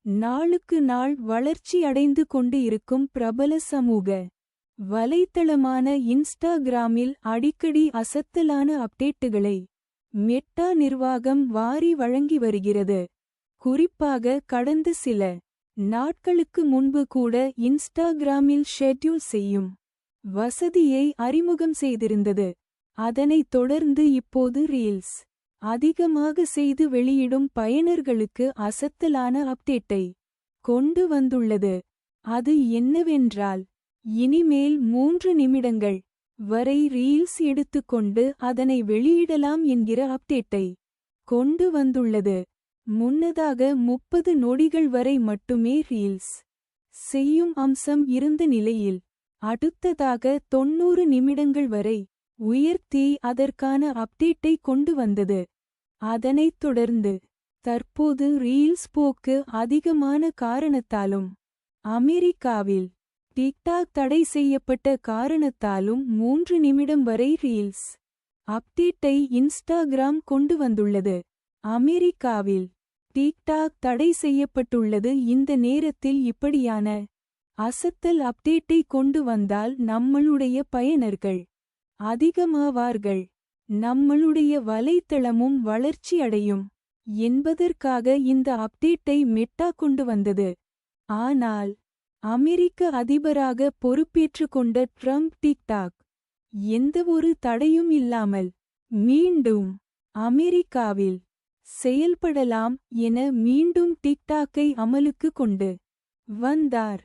நாளுக்கு நாள் வளர்ச்சி அடைந்து கொண்டு இருக்கும் பிரபல சமூக வலைத்தளமான இன்ஸ்டாகிராமில் அடிக்கடி அசத்தலான அப்டேட்டுகளை மெட்டா நிர்வாகம் வாரி வழங்கி வருகிறது. குறிப்பாக கடந்த சில நாட்களுக்கு முன்பு கூட இன்ஸ்டாகிராமில் ஷெட்யூல் செய்யும் வசதியை அறிமுகம் செய்திருந்தது. அதனைத் தொடர்ந்து இப்போது ரீல்ஸ் அதிகமாக செய்து வெளியிடும் பயனர்களுக்கு அசத்தலான அப்டேட்டை கொண்டு வந்துள்ளது. அது என்னவென்றால், இனிமேல் 3 நிமிடங்கள் வரை ரீல்ஸ் எடுத்துக்கொண்டு அதனை வெளியிடலாம் என்கிற அப்டேட்டை கொண்டு வந்துள்ளது. முன்னதாக 30 நொடிகள் வரை மட்டுமே ரீல்ஸ் செய்யும் அம்சம் இருந்த நிலையில் அடுத்ததாக 90 நிமிடங்கள் வரை உயர்த்தி அதற்கான அப்டேட்டை கொண்டு வந்தது. அதனைத் தொடர்ந்து தற்போது ரீல்ஸ் போக்கு அதிகமான காரணத்தாலும் அமெரிக்காவில் டிக்டாக் தடை செய்யப்பட்ட காரணத்தாலும் 3 நிமிடம் வரை ரீல்ஸ் அப்டேட்டை இன்ஸ்டாகிராம் கொண்டு வந்துள்ளது. அமெரிக்காவில் டிக்டாக் தடை செய்யப்பட்டுள்ளது. இந்த நேரத்தில் இப்படியான அசத்தல் அப்டேட்டை கொண்டு வந்தால் நம்மளுடைய பயனர்கள் அதிகமாவார்கள், நம்மளுடைய வலைத்தளமும் வளர்ச்சி அடையும் என்பதற்காக இந்த அப்டேட்டை மெட்டா கொண்டு வந்தது. ஆனால் அமெரிக்க அதிபராக பொறுப்பேற்று கொண்ட ட்ரம்ப் டிக்டாக் எந்தவொரு தடையும் இல்லாமல் மீண்டும் அமெரிக்காவில் செயல்படலாம் என மீண்டும் டிக்டாக்கை அமலுக்கு கொண்டு வந்தார்.